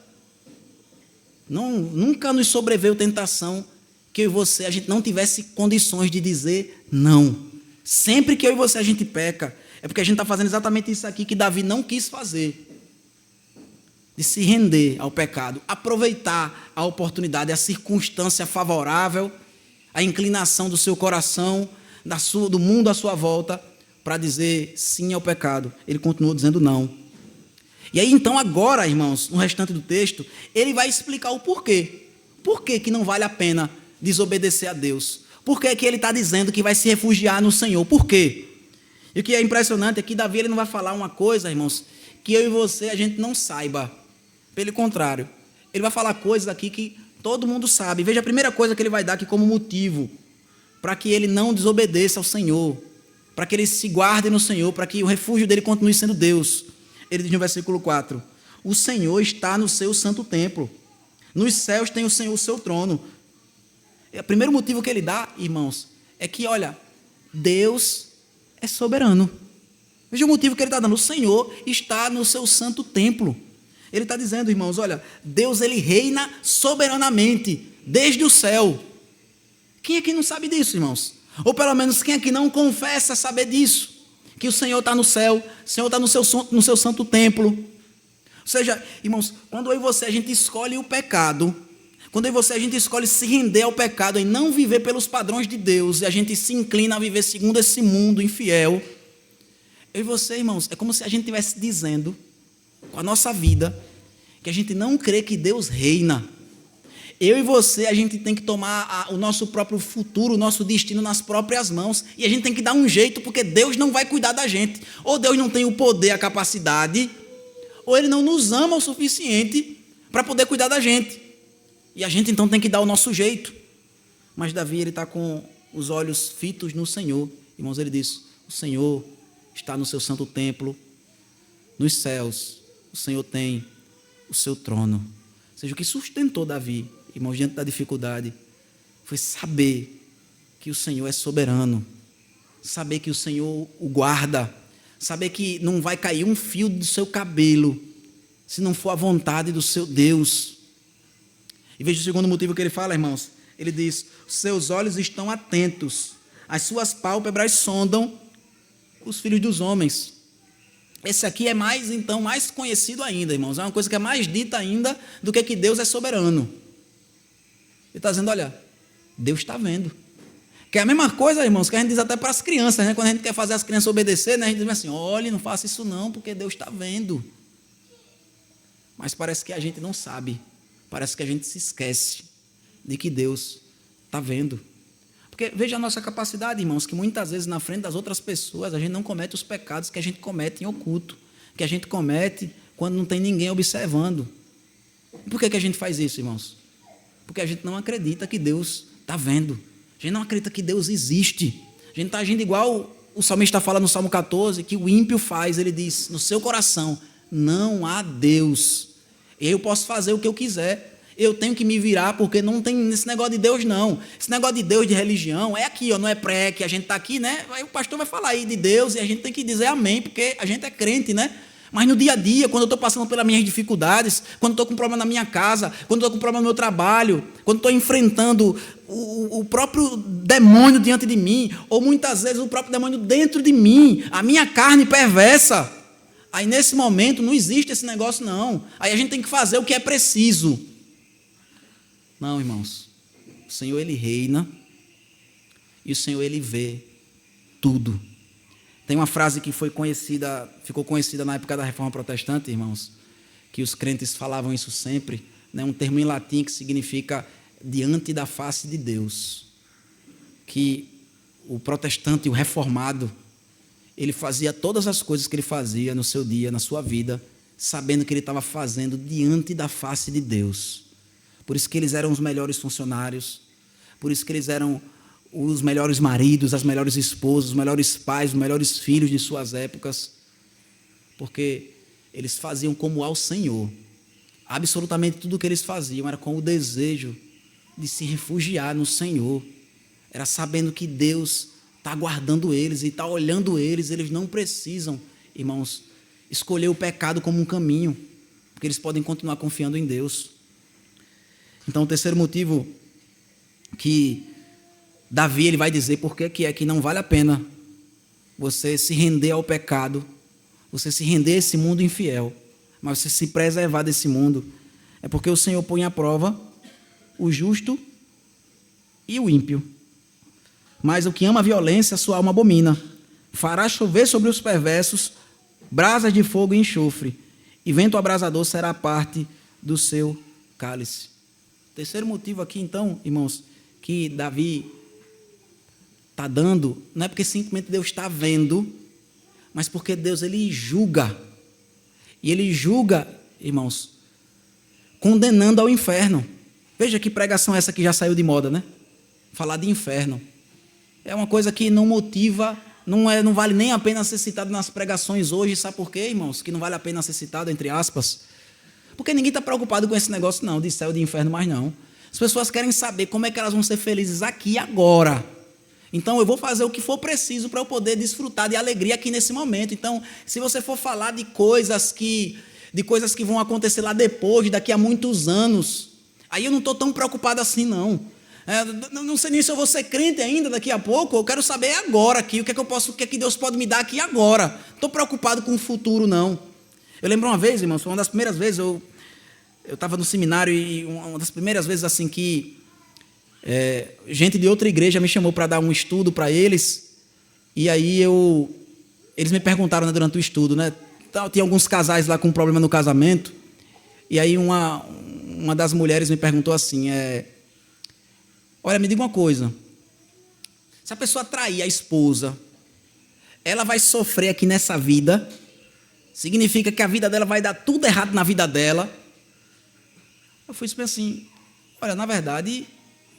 Nunca nos sobreveio tentação que eu e você, a gente não tivesse condições de dizer não. Sempre que eu e você a gente peca, é porque a gente está fazendo exatamente isso aqui que Davi não quis fazer, de se render ao pecado, aproveitar a oportunidade, a circunstância favorável, a inclinação do seu coração, do mundo à sua volta, para dizer sim ao pecado. Ele continuou dizendo não. E aí então agora, irmãos, no restante do texto, ele vai explicar o porquê. Por que não vale a pena desobedecer a Deus? Por que ele está dizendo que vai se refugiar no Senhor? Por quê? E o que é impressionante é que Davi ele não vai falar uma coisa, irmãos, que eu e você a gente não saiba. Pelo contrário, ele vai falar coisas aqui que todo mundo sabe. Veja a primeira coisa que ele vai dar aqui como motivo para que ele não desobedeça ao Senhor, para que ele se guarde no Senhor, para que o refúgio dele continue sendo Deus. Ele diz no versículo 4: o Senhor está no seu santo templo, nos céus tem o Senhor o seu trono. O primeiro motivo que ele dá, irmãos, é que, olha, Deus é soberano. Veja o motivo que ele está dando: o Senhor está no seu santo templo. Ele está dizendo, irmãos, olha, Deus ele reina soberanamente, desde o céu. Quem aqui não sabe disso, irmãos? Ou pelo menos quem aqui não confessa saber disso? Que o Senhor está no céu, o Senhor está no seu santo templo. Ou seja, irmãos, quando eu e você a gente escolhe o pecado, quando eu e você a gente escolhe se render ao pecado e não viver pelos padrões de Deus, e a gente se inclina a viver segundo esse mundo infiel, eu e você, irmãos, é como se a gente estivesse dizendo com a nossa vida que a gente não crê que Deus reina. Eu e você, a gente tem que tomar o nosso próprio futuro, o nosso destino nas próprias mãos. E a gente tem que dar um jeito, porque Deus não vai cuidar da gente. Ou Deus não tem o poder, a capacidade, ou Ele não nos ama o suficiente para poder cuidar da gente. E a gente então tem que dar o nosso jeito. Mas Davi, ele está com os olhos fitos no Senhor. Irmãos, ele diz: o Senhor está no seu santo templo, nos céus. O Senhor tem o seu trono. Ou seja, o que sustentou Davi, irmãos, diante da dificuldade, foi saber que o Senhor é soberano, saber que o Senhor o guarda, saber que não vai cair um fio do seu cabelo, se não for a vontade do seu Deus. E veja o segundo motivo que ele fala, irmãos. Ele diz: os seus olhos estão atentos, as suas pálpebras sondam os filhos dos homens. Esse aqui é mais conhecido ainda, irmãos. É uma coisa que é mais dita ainda do que Deus é soberano. Ele está dizendo: olha, Deus está vendo. Que é a mesma coisa, irmãos, que a gente diz até para as crianças, né? Quando a gente quer fazer as crianças obedecer, né? A gente diz assim: olha, não faça isso não, porque Deus está vendo. Mas parece que a gente não sabe. Parece que a gente se esquece de que Deus está vendo. Porque veja a nossa capacidade, irmãos, que muitas vezes na frente das outras pessoas a gente não comete os pecados que a gente comete em oculto, que a gente comete quando não tem ninguém observando. E por que a gente faz isso, irmãos? Porque a gente não acredita que Deus está vendo. A gente não acredita que Deus existe. A gente está agindo igual o salmista fala no Salmo 14, que o ímpio faz. Ele diz no seu coração: não há Deus. Eu posso fazer o que eu quiser. Eu tenho que me virar, porque não tem esse negócio de Deus, não. Esse negócio de Deus, de religião, é aqui, ó, não é pré, que a gente está aqui, né? Aí o pastor vai falar aí de Deus e a gente tem que dizer amém, porque a gente é crente, né? Mas no dia a dia, quando eu estou passando pelas minhas dificuldades, quando estou com um problema na minha casa, quando estou com um problema no meu trabalho, quando estou enfrentando o próprio demônio diante de mim, ou muitas vezes o próprio demônio dentro de mim, a minha carne perversa, aí nesse momento não existe esse negócio, não. Aí a gente tem que fazer o que é preciso. Não, irmãos, o Senhor, Ele reina e o Senhor, Ele vê tudo. Tem uma frase que ficou conhecida na época da Reforma Protestante, irmãos, que os crentes falavam isso sempre, né? Um termo em latim que significa diante da face de Deus. Que o protestante, o reformado, ele fazia todas as coisas que ele fazia no seu dia, na sua vida, sabendo que ele estava fazendo diante da face de Deus. Por isso que eles eram os melhores funcionários, por isso que eles eram os melhores maridos, as melhores esposas, os melhores pais, os melhores filhos de suas épocas, porque eles faziam como ao Senhor. Absolutamente tudo o que eles faziam era com o desejo de se refugiar no Senhor. Era sabendo que Deus está guardando eles e está olhando eles. Eles não precisam, irmãos, escolher o pecado como um caminho, porque eles podem continuar confiando em Deus. Então, o terceiro motivo que Davi ele vai dizer por que é que não vale a pena você se render ao pecado, você se render a esse mundo infiel, mas você se preservar desse mundo, é porque o Senhor põe à prova o justo e o ímpio. Mas o que ama a violência, sua alma abomina. Fará chover sobre os perversos brasas de fogo e enxofre, e vento abrasador será parte do seu cálice. Terceiro motivo aqui, então, irmãos, que Davi está dando, não é porque simplesmente Deus está vendo, mas porque Deus, ele julga. E ele julga, irmãos, condenando ao inferno. Veja que pregação essa que já saiu de moda, né? Falar de inferno. É uma coisa que não motiva, não vale nem a pena ser citado nas pregações hoje. Sabe por quê, irmãos? Que não vale a pena ser citado, entre aspas. Porque ninguém está preocupado com esse negócio, não, de céu e de inferno, mais não. As pessoas querem saber como é que elas vão ser felizes aqui e agora. Então, eu vou fazer o que for preciso para eu poder desfrutar de alegria aqui nesse momento. Então, se você for falar de coisas que vão acontecer lá depois, daqui a muitos anos, aí eu não estou tão preocupado assim, não. Não sei nem se eu vou ser crente ainda daqui a pouco. Eu quero saber agora aqui, o que é que Deus pode me dar aqui agora. Não estou preocupado com o futuro, não. Eu lembro uma vez, irmãos, foi uma das primeiras vezes, eu estava no seminário e uma das primeiras vezes assim que gente de outra igreja me chamou para dar um estudo para eles, e aí eles me perguntaram, né, durante o estudo, né, tinha alguns casais lá com problema no casamento, e aí uma uma das mulheres me perguntou assim, olha, me diga uma coisa, se a pessoa trair a esposa, ela vai sofrer aqui nessa vida? Significa que a vida dela vai dar tudo errado na vida dela? Eu fui assim, olha, na verdade,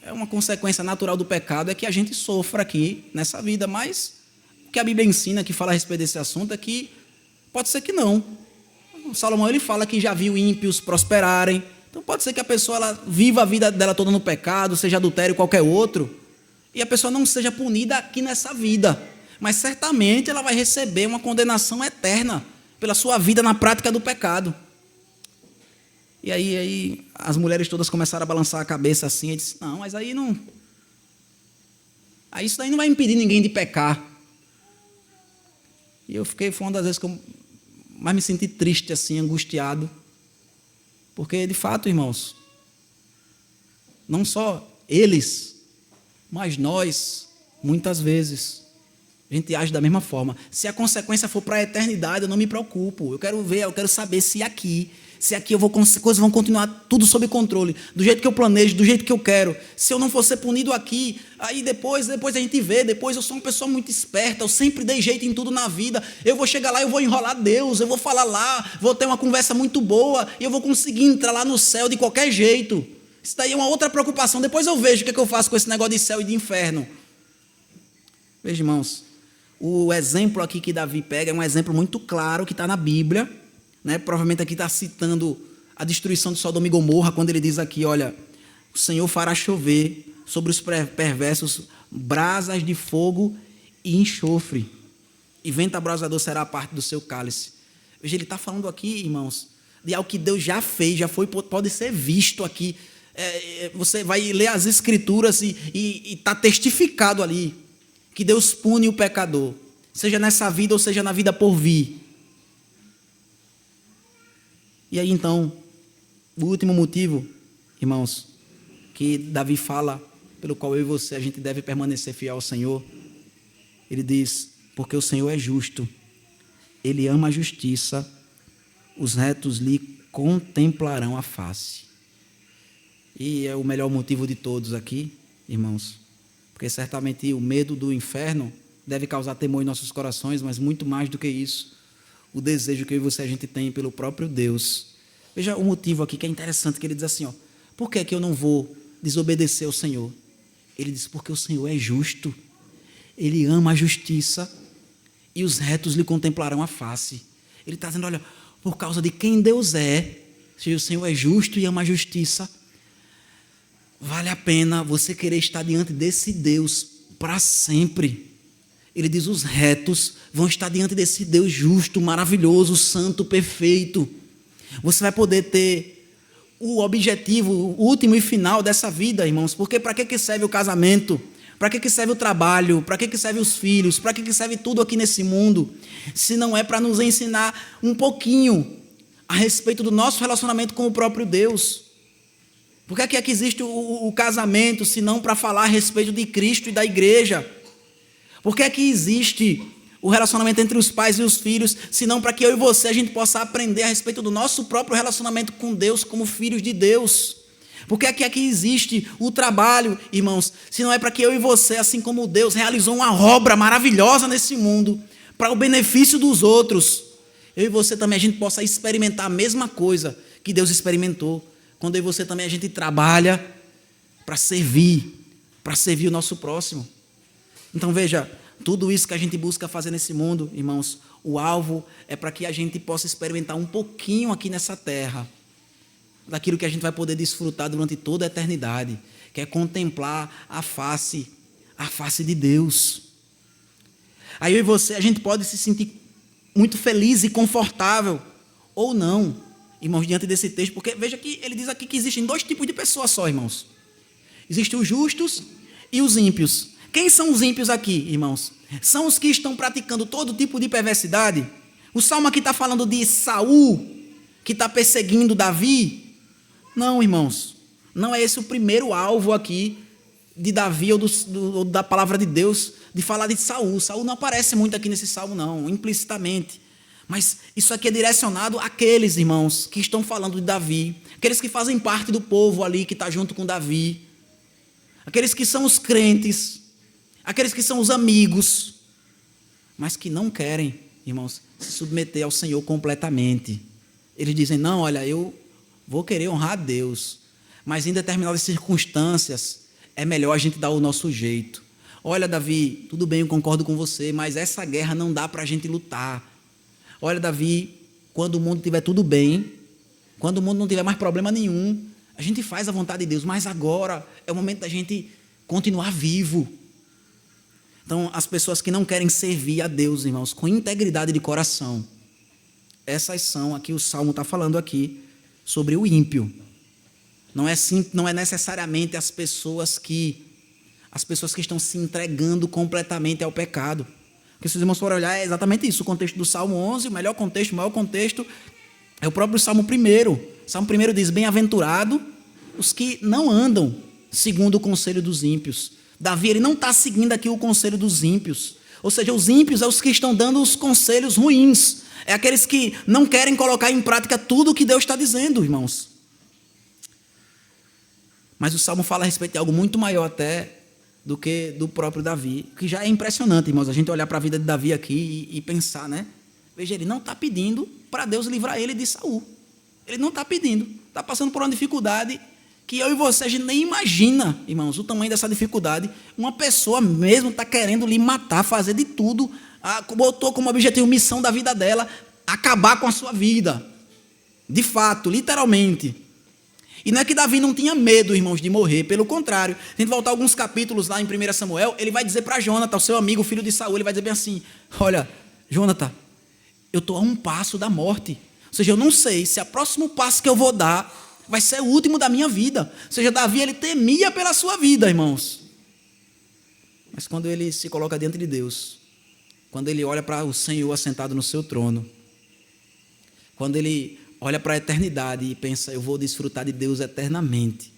é uma consequência natural do pecado, é que a gente sofra aqui nessa vida, mas o que a Bíblia ensina, que fala a respeito desse assunto, é que pode ser que não. O Salomão, ele fala que já viu ímpios prosperarem, então pode ser que a pessoa ela viva a vida dela toda no pecado, seja adultério, qualquer outro, e a pessoa não seja punida aqui nessa vida, mas certamente ela vai receber uma condenação eterna pela sua vida na prática do pecado. E aí as mulheres todas começaram a balançar a cabeça assim, e disse, não, mas aí não... Aí isso daí não vai impedir ninguém de pecar. E foi uma das vezes que eu mais me senti triste, assim, angustiado. Porque, de fato, irmãos, não só eles, mas nós, muitas vezes, a gente age da mesma forma. Se a consequência for para a eternidade, eu não me preocupo. Eu quero saber se aqui coisas vão continuar tudo sob controle, do jeito que eu planejo, do jeito que eu quero. Se eu não for ser punido aqui, aí depois a gente vê, depois eu sou uma pessoa muito esperta, eu sempre dei jeito em tudo na vida, eu vou chegar lá, eu vou enrolar Deus, eu vou falar lá, vou ter uma conversa muito boa, e eu vou conseguir entrar lá no céu de qualquer jeito. Isso daí é uma outra preocupação, depois eu vejo o que eu faço com esse negócio de céu e de inferno. Veja, irmãos, o exemplo aqui que Davi pega é um exemplo muito claro que está na Bíblia, né? Provavelmente aqui está citando a destruição de Sodoma e Gomorra, quando ele diz aqui, olha, o Senhor fará chover sobre os perversos brasas de fogo e enxofre, e vento abrasador será a parte do seu cálice. Veja, ele está falando aqui, irmãos, de algo que Deus já fez, pode ser visto aqui. Você vai ler as Escrituras e está testificado ali que Deus pune o pecador, seja nessa vida ou seja na vida por vir. E aí, então, o último motivo, irmãos, que Davi fala, pelo qual eu e você, a gente deve permanecer fiel ao Senhor, ele diz, porque o Senhor é justo, ele ama a justiça, os retos lhe contemplarão a face. E é o melhor motivo de todos aqui, irmãos, porque certamente o medo do inferno deve causar temor em nossos corações, mas muito mais do que isso, o desejo que eu e você a gente tem pelo próprio Deus. Veja o motivo aqui que é interessante, que ele diz assim, por que eu não vou desobedecer ao Senhor? Ele diz, porque o Senhor é justo, ele ama a justiça e os retos lhe contemplarão a face. Ele está dizendo, olha, por causa de quem Deus é, se o Senhor é justo e ama a justiça, vale a pena você querer estar diante desse Deus para sempre. Ele diz, os retos vão estar diante desse Deus justo, maravilhoso, santo, perfeito. Você vai poder ter o objetivo, o último e final dessa vida, irmãos, porque para que serve o casamento? Para que serve o trabalho? Para que serve os filhos? Para que serve tudo aqui nesse mundo? Se não é para nos ensinar um pouquinho a respeito do nosso relacionamento com o próprio Deus. Por que é que existe o casamento, se não para falar a respeito de Cristo e da igreja? Por que é que existe o relacionamento entre os pais e os filhos, se não para que eu e você a gente possa aprender a respeito do nosso próprio relacionamento com Deus como filhos de Deus? Por que é que existe o trabalho, irmãos, se não é para que eu e você, assim como Deus realizou uma obra maravilhosa nesse mundo, para o benefício dos outros, eu e você também a gente possa experimentar a mesma coisa que Deus experimentou, quando eu e você também a gente trabalha para servir o nosso próximo. Então veja, tudo isso que a gente busca fazer nesse mundo, irmãos, o alvo é para que a gente possa experimentar um pouquinho aqui nessa terra, daquilo que a gente vai poder desfrutar durante toda a eternidade, que é contemplar a face de Deus. Aí eu e você, a gente pode se sentir muito feliz e confortável, ou não, irmãos, diante desse texto, porque veja que ele diz aqui que existem dois tipos de pessoas só, irmãos. Existem os justos e os ímpios. Quem são os ímpios aqui, irmãos? São os que estão praticando todo tipo de perversidade. O salmo aqui está falando de Saul, que está perseguindo Davi. Não, irmãos, não é esse o primeiro alvo aqui de Davi ou da palavra de Deus, de falar de Saul. Saul não aparece muito aqui nesse salmo, não, implicitamente. Mas isso aqui é direcionado àqueles, irmãos, que estão falando de Davi, aqueles que fazem parte do povo ali que está junto com Davi, aqueles que são os crentes, aqueles que são os amigos, mas que não querem, irmãos, se submeter ao Senhor completamente. Eles dizem, não, olha, eu vou querer honrar a Deus, mas em determinadas circunstâncias é melhor a gente dar o nosso jeito. Olha, Davi, tudo bem, eu concordo com você, mas essa guerra não dá para a gente lutar. Olha, Davi, quando o mundo estiver tudo bem, quando o mundo não tiver mais problema nenhum, a gente faz a vontade de Deus, mas agora é o momento da gente continuar vivo. Então, as pessoas que não querem servir a Deus, irmãos, com integridade de coração, essas são, aqui o Salmo está falando aqui, sobre o ímpio. Não é necessariamente as pessoas que estão se entregando completamente ao pecado. Porque se os irmãos forem olhar, é exatamente isso, o contexto do Salmo 11, o melhor contexto, o maior contexto, é o próprio Salmo 1. O Salmo 1 diz, bem-aventurado os que não andam segundo o conselho dos ímpios. Davi, ele não está seguindo aqui o conselho dos ímpios. Ou seja, os ímpios são os que estão dando os conselhos ruins. É aqueles que não querem colocar em prática tudo o que Deus está dizendo, irmãos. Mas o Salmo fala a respeito de algo muito maior até do que do próprio Davi, que já é impressionante, irmãos, a gente olhar para a vida de Davi aqui e pensar, né? Veja, ele não está pedindo para Deus livrar ele de Saul. Ele não está pedindo, está passando por uma dificuldade que eu e você, a gente nem imagina, irmãos, o tamanho dessa dificuldade. Uma pessoa mesmo está querendo lhe matar, fazer de tudo, botou como objetivo, missão da vida dela, acabar com a sua vida. De fato, literalmente. E não é que Davi não tinha medo, irmãos, de morrer, pelo contrário. Se a gente voltar alguns capítulos lá em 1 Samuel, ele vai dizer para Jonathan, o seu amigo, o filho de Saul, ele vai dizer bem assim, olha, Jonathan, eu estou a um passo da morte. Ou seja, eu não sei se o próximo passo que eu vou dar vai ser o último da minha vida. Ou seja, Davi, ele temia pela sua vida, irmãos. Mas quando ele se coloca diante de Deus, quando ele olha para o Senhor assentado no seu trono, quando ele olha para a eternidade e pensa, eu vou desfrutar de Deus eternamente.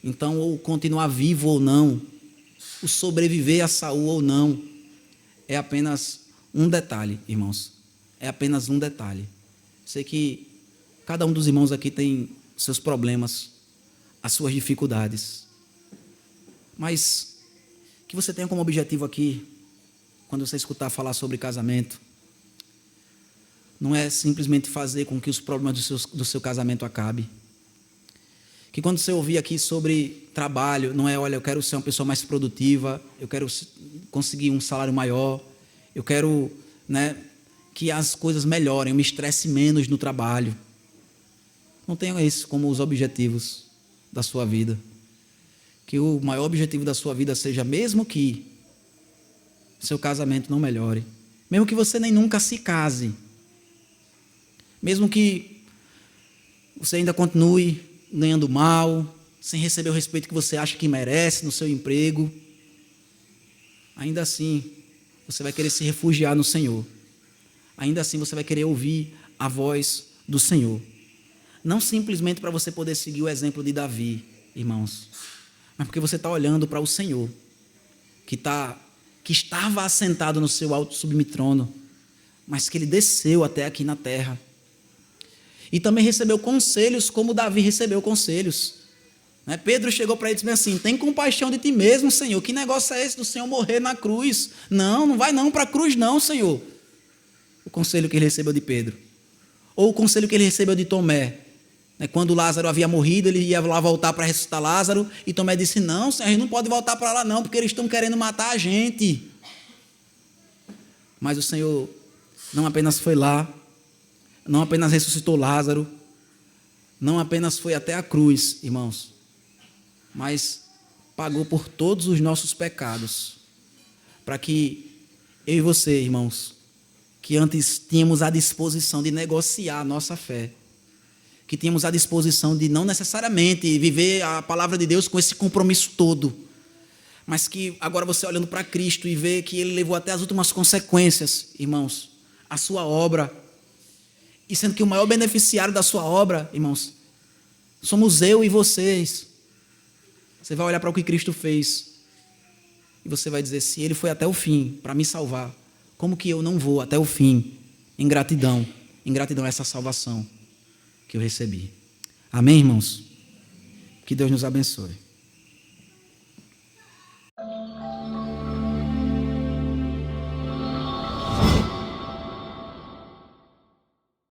Então, ou continuar vivo ou não, o sobreviver a Saul ou não, é apenas um detalhe, irmãos. É apenas um detalhe. Sei que cada um dos irmãos aqui tem seus problemas, as suas dificuldades. Mas que você tenha como objetivo aqui, quando você escutar falar sobre casamento, não é simplesmente fazer com que os problemas do seu casamento acabem. Que quando você ouvir aqui sobre trabalho, não é, olha, eu quero ser uma pessoa mais produtiva, eu quero conseguir um salário maior, eu quero, né, que as coisas melhorem, eu me estresse menos no trabalho. Não tenham isso como os objetivos da sua vida. Que o maior objetivo da sua vida seja, mesmo que seu casamento não melhore, mesmo que você nem nunca se case, mesmo que você ainda continue ganhando mal, sem receber o respeito que você acha que merece no seu emprego, ainda assim você vai querer se refugiar no Senhor. Ainda assim você vai querer ouvir a voz do Senhor. Não simplesmente para você poder seguir o exemplo de Davi, irmãos, mas porque você está olhando para o Senhor, que estava assentado no seu alto sublime trono, mas que ele desceu até aqui na terra. E também recebeu conselhos como Davi recebeu conselhos. Pedro chegou para ele e disse assim, tem compaixão de ti mesmo, Senhor. Que negócio é esse do Senhor morrer na cruz? Não vai não para a cruz não, Senhor. O conselho que ele recebeu de Pedro. Ou o conselho que ele recebeu de Tomé. Quando Lázaro havia morrido, ele ia lá voltar para ressuscitar Lázaro. E Tomé disse, não, Senhor, a gente não pode voltar para lá não, porque eles estão querendo matar a gente. Mas o Senhor não apenas foi lá, não apenas ressuscitou Lázaro, não apenas foi até a cruz, irmãos, mas pagou por todos os nossos pecados, para que eu e você, irmãos, que antes tínhamos a disposição de negociar a nossa fé, que tínhamos a disposição de não necessariamente viver a palavra de Deus com esse compromisso todo, mas que agora você olhando para Cristo e vê que Ele levou até as últimas consequências, irmãos, a sua obra, e sendo que o maior beneficiário da sua obra, irmãos, somos eu e vocês. Você vai olhar para o que Cristo fez e você vai dizer, se Ele foi até o fim para me salvar, como que eu não vou até o fim em gratidão a essa salvação que eu recebi. Amém, irmãos? Que Deus nos abençoe.